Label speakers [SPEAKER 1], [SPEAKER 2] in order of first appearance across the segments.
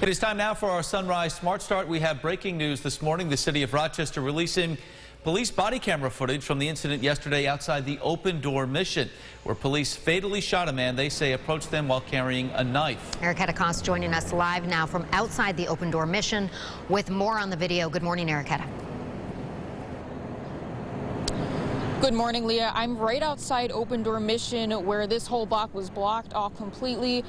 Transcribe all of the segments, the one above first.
[SPEAKER 1] It is time now for our Sunrise Smart Start. We have breaking news this morning. The city of Rochester releasing police body camera footage from the incident yesterday outside the Open Door Mission, where police fatally shot a man they say approached them while carrying a knife.
[SPEAKER 2] HENRIETTA joining us live now from outside the Open Door Mission with more on the video. Good morning, HENRIETTA.
[SPEAKER 3] Good morning, Leah. I'm right outside Open Door Mission, where this whole block was blocked off completely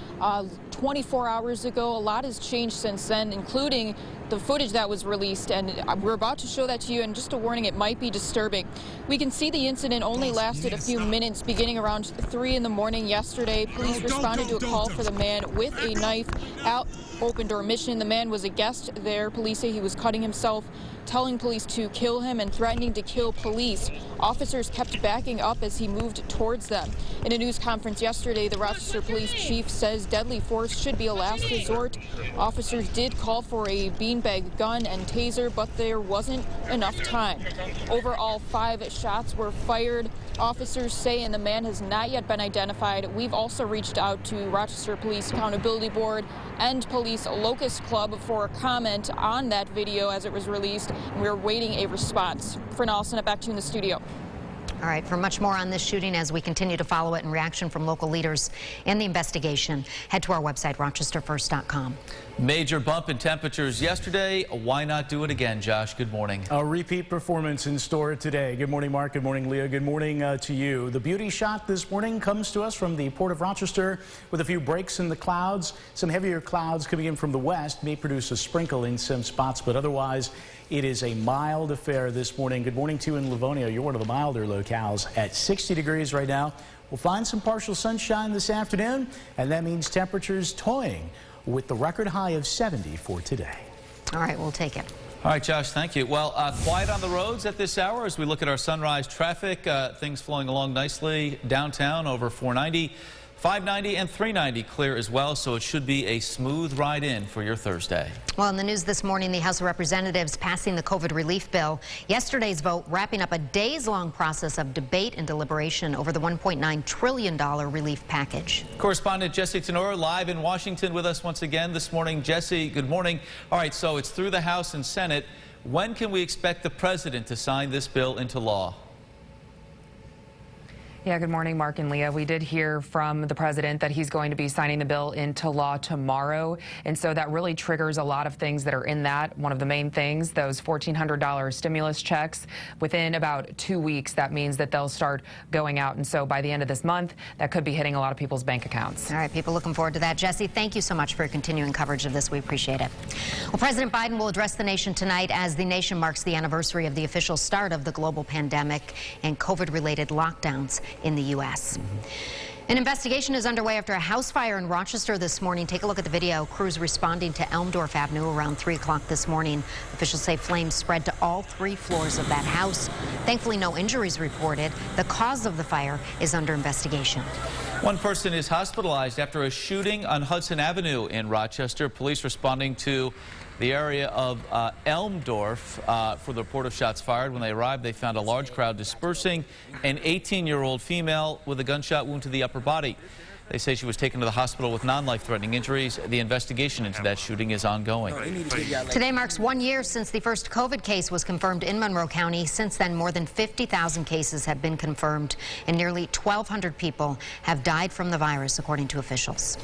[SPEAKER 3] 24 hours ago. A lot has changed since then, including the footage that was released, and we're about to show that to you. And just a warning, it might be disturbing. We can see the incident only lasted a few minutes, beginning around 3 in the morning yesterday. Police responded to a call for the man with a knife out Open Door Mission. The man was a guest there. Police say he was cutting himself, telling police to kill him and threatening to kill police. Officers kept backing up as he moved towards them. In a news conference yesterday, the Rochester police chief says deadly force should be a last resort. Officers did call for a beanbag gun and taser, but there wasn't enough time. Overall, 5 shots were fired, officers say, and the man has not yet been identified. We've also reached out to Rochester Police Accountability Board and Police Locust Club for a comment on that video as it was released. We're waiting a response. For now, I'll send it back to you in the studio.
[SPEAKER 2] All right, for much more on this shooting as we continue to follow it and reaction from local leaders in the investigation, head to our website, rochesterfirst.com.
[SPEAKER 1] Major bump in temperatures yesterday. Why not do it again, Josh? Good morning.
[SPEAKER 4] A repeat performance in store today. Good morning, Mark. Good morning, Leah. Good morning to you. The beauty shot this morning comes to us from the Port of Rochester with a few breaks in the clouds. Some heavier clouds coming in from the west may produce a sprinkle in some spots, but otherwise it is a mild affair this morning. Good morning to you in Livonia. You're one of the milder locales at 60 degrees right now. We'll find some partial sunshine this afternoon, and that means temperatures toying with the record high of 70 for today.
[SPEAKER 2] All right, we'll take it.
[SPEAKER 1] All right, Josh, thank you. Well, quiet on the roads at this hour as we look at our sunrise traffic. Things flowing along nicely downtown over 490. 590 and 390 clear as well, so it should be a smooth ride in for your Thursday.
[SPEAKER 2] Well, in the news this morning, the House of Representatives passing the COVID relief bill. Yesterday's vote wrapping up a days-long process of debate and deliberation over the $1.9 trillion relief package.
[SPEAKER 1] Correspondent Jesse Tenor live in Washington with us once again this morning. Jesse, good morning. All right, so it's through the House and Senate. When can we expect the president to sign this bill into law?
[SPEAKER 5] Yeah, good morning, Mark and Leah. We did hear from the president that he's going to be signing the bill into law tomorrow. And so that really triggers a lot of things that are in that. One of the main things, those $1,400 stimulus checks. Within about 2 weeks, that means that they'll start going out. And so by the end of this month, that could be hitting a lot of people's bank accounts.
[SPEAKER 2] All right, people looking forward to that. Jesse, thank you so much for your continuing coverage of this. We appreciate it. Well, President Biden will address the nation tonight as the nation marks the anniversary of the official start of the global pandemic and COVID-related lockdowns in the U.S. An investigation is underway after a house fire in Rochester this morning. Take a look at the video. Crews responding to Elmdorf Avenue around 3 o'clock this morning. Officials say flames spread to all 3 floors of that house. Thankfully, no injuries reported. The cause of the fire is under investigation.
[SPEAKER 1] One person is hospitalized after a shooting on Hudson Avenue in Rochester. Police responding to the area of Elmdorf for the report of shots fired. When they arrived, they found a large crowd dispersing. An 18-year-old female with a gunshot wound to the upper body. They say she was taken to the hospital with non-life-threatening injuries. The investigation into that shooting is ongoing.
[SPEAKER 2] Today marks 1 year since the first COVID case was confirmed in Monroe County. Since then, more than 50,000 cases have been confirmed, and nearly 1,200 people have died from the virus, according to officials.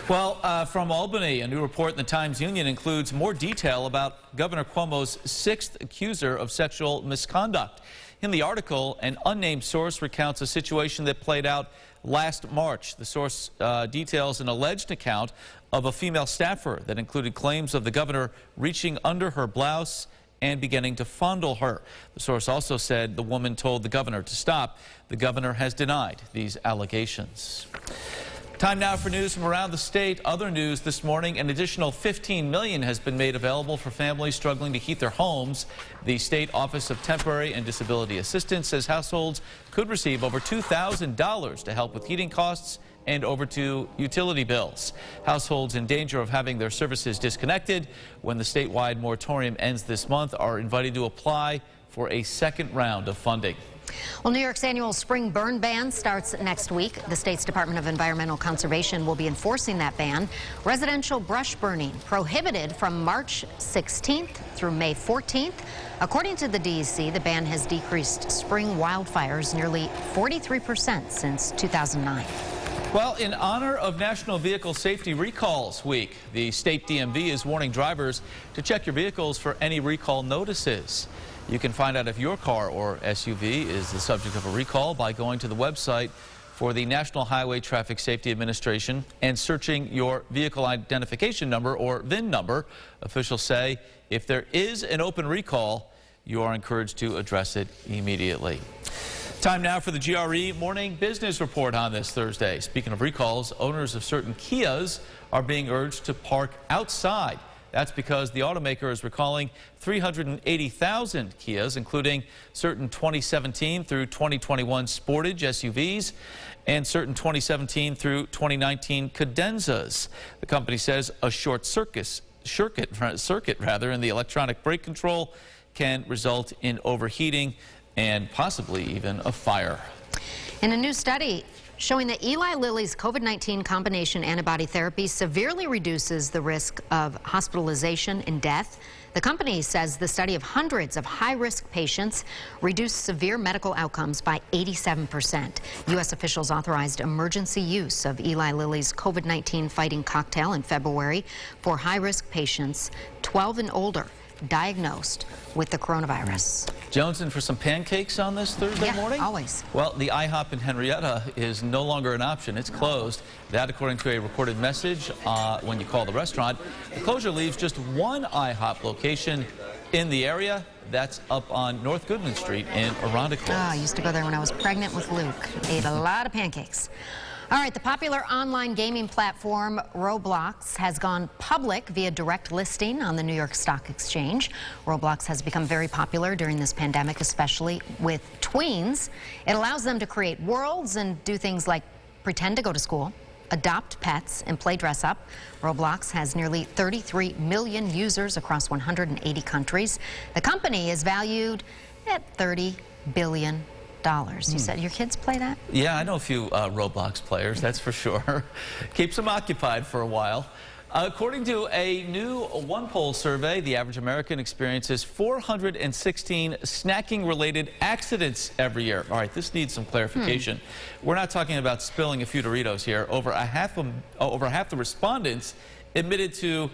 [SPEAKER 1] Well, from Albany, a new report in the Times-Union includes more detail about Governor Cuomo's 6th accuser of sexual misconduct. In the article, an unnamed source recounts a situation that played out last March. The source details an alleged account of a female staffer that included claims of the governor reaching under her blouse and beginning to fondle her. The source also said the woman told the governor to stop. The governor has denied these allegations. Time now for news from around the state. Other news this morning, an additional $15 million has been made available for families struggling to heat their homes. The State Office of Temporary and Disability Assistance says households could receive over $2,000 to help with heating costs and over to utility bills. Households in danger of having their services disconnected when the statewide moratorium ends this month are invited to apply for a second round of funding.
[SPEAKER 2] Well, New York's annual spring burn ban starts next week. The state's Department of Environmental Conservation will be enforcing that ban. Residential brush burning prohibited from March 16th through May 14th. According to the DEC, the ban has decreased spring wildfires nearly 43% since 2009.
[SPEAKER 1] Well, in honor of National Vehicle Safety Recalls Week, the state DMV is warning drivers to check your vehicles for any recall notices. You can find out if your car or SUV is the subject of a recall by going to the website for the National Highway Traffic Safety Administration and searching your vehicle identification number or VIN number. Officials say if there is an open recall, you are encouraged to address it immediately. Time now for the GRE Morning Business Report on this Thursday. Speaking of recalls, owners of certain Kias are being urged to park outside. That's because the automaker is recalling 380,000 Kias, including certain 2017 through 2021 Sportage SUVs and certain 2017 through 2019 Cadenzas. The company says a short circuit in the electronic brake control can result in overheating and possibly even a fire.
[SPEAKER 2] In a new study showing that Eli Lilly's COVID-19 combination antibody therapy severely reduces the risk of hospitalization and death. The company says the study of hundreds of high-risk patients reduced severe medical outcomes by 87%. U.S. officials authorized emergency use of Eli Lilly's COVID-19 fighting cocktail in February for high-risk patients 12 and older diagnosed with the coronavirus.
[SPEAKER 1] Jonesing for some pancakes on this Thursday morning?
[SPEAKER 2] Always.
[SPEAKER 1] Well, the IHOP in Henrietta is no longer an option. It's closed. That, according to a recorded message when you call the restaurant. The closure leaves just one IHOP location in the area. That's up on North Goodman Street in Arundel.
[SPEAKER 2] Oh, I used to go there when I was pregnant with Luke. Ate a lot of pancakes. All right, the popular online gaming platform Roblox has gone public via direct listing on the New York Stock Exchange. Roblox has become very popular during this pandemic, especially with tweens. It allows them to create worlds and do things like pretend to go to school, adopt pets, and play dress up. Roblox has nearly 33 million users across 180 countries. The company is valued at $30 billion. You said your kids play that?
[SPEAKER 1] Yeah, I know a few Roblox players, that's for sure. Keeps them occupied for a while. According to a new OnePoll survey, the average American experiences 416 snacking-related accidents every year. All right, this needs some clarification. We're not talking about spilling a few Doritos here. Over half the respondents admitted to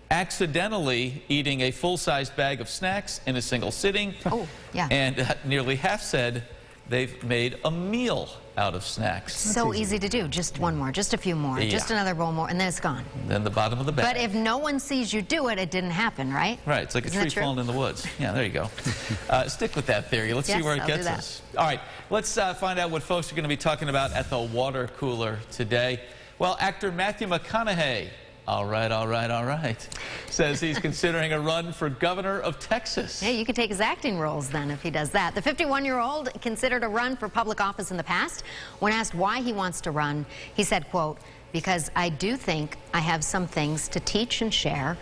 [SPEAKER 1] accidentally eating a full-size bag of snacks in a single sitting.
[SPEAKER 2] Oh, yeah.
[SPEAKER 1] And nearly half said they've made a meal out of snacks.
[SPEAKER 2] So easy to do. Just one more, just a few more, just another bowl more, and then it's gone.
[SPEAKER 1] Then the bottom of the bag.
[SPEAKER 2] But if no one sees you do it, it didn't happen, right?
[SPEAKER 1] Right. It's like a tree falling in the woods. Yeah, there you go. Stick with that theory. Let's see where it gets us. All right. Let's find out what folks are going to be talking about at the water cooler today. Well, actor Matthew McConaughey, all right, says he's considering a run for governor of Texas.
[SPEAKER 2] Yeah, you could take his acting roles then if he does that. The 51-year-old considered a run for public office in the past. When asked why he wants to run, he said, quote, "Because I do think I have some things to teach and share.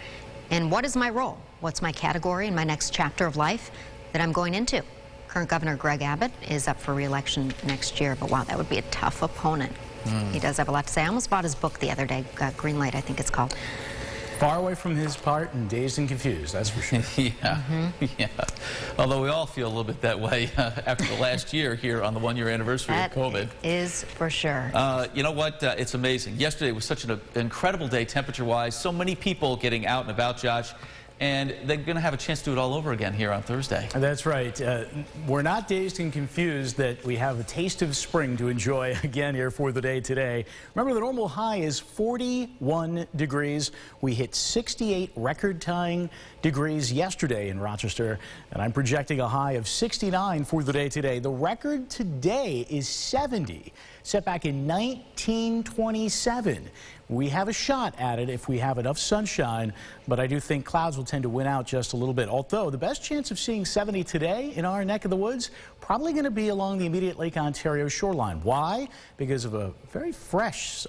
[SPEAKER 2] And what is my role? What's my category in my next chapter of life that I'm going into?" Current Governor Greg Abbott is up for re-election next year, but wow, that would be a tough opponent. He does have a lot to say. I almost bought his book the other day, Green Light, I think it's called.
[SPEAKER 4] Far away from his part and dazed and confused, that's for sure.
[SPEAKER 1] Yeah. Although we all feel a little bit that way after the last year here on the one-year anniversary of COVID.
[SPEAKER 2] That is for sure.
[SPEAKER 1] You know what? It's amazing. Yesterday was such an incredible day temperature-wise. So many people getting out and about, Josh. And they're going to have a chance to do it all over again here on Thursday.
[SPEAKER 4] That's right. We're not dazed and confused that we have a taste of spring to enjoy again here for the day today. Remember, the normal high is 41 degrees. We hit 68 record-tying degrees yesterday in Rochester, and I'm projecting a high of 69 for the day today. The record today is 70, set back in 1927. we have a shot at it if we have enough sunshine, but I do think clouds will tend to win out just a little bit. Although the best chance of seeing 70 today in our neck of the woods probably going to be along the immediate Lake Ontario shoreline. Why? Because of a very fresh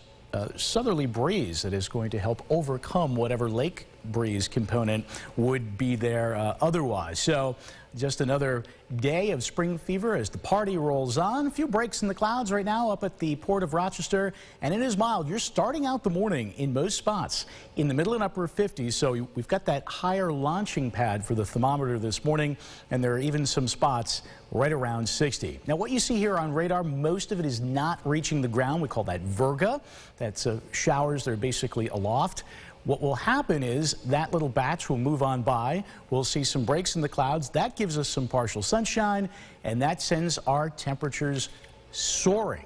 [SPEAKER 4] southerly breeze that is going to help overcome whatever lake breeze component would be there otherwise. So just another day of spring fever as the party rolls on. A few breaks in the clouds right now up at the Port of Rochester, and it is mild. You're starting out the morning in most spots in the middle and upper 50s, so we've got that higher launching pad for the thermometer this morning, and there are even some spots right around 60. Now, what you see here on radar, most of it is not reaching the ground. We call that virga. That's showers that are basically aloft. What will happen is that little batch will move on by. We'll see some breaks in the clouds. That gives us some partial sunshine, and that sends our temperatures soaring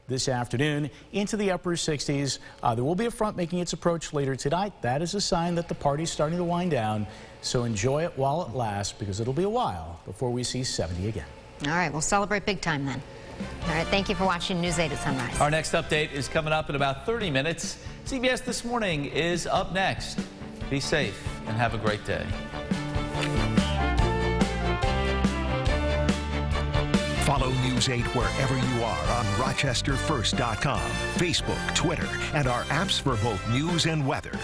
[SPEAKER 4] this afternoon into the upper 60s. There will be a front making its approach later tonight. That is a sign that the party's starting to wind down. So enjoy it while it lasts, because it'll be a while before we see 70 again.
[SPEAKER 2] All right, we'll celebrate big time then. All right, thank you for watching News 8 at Sunrise.
[SPEAKER 1] Our next update is coming up in about 30 minutes. CBS This Morning is up next. Be safe and have a great day.
[SPEAKER 6] Follow News 8 wherever you are on RochesterFirst.com, Facebook, Twitter, and our apps for both news and weather.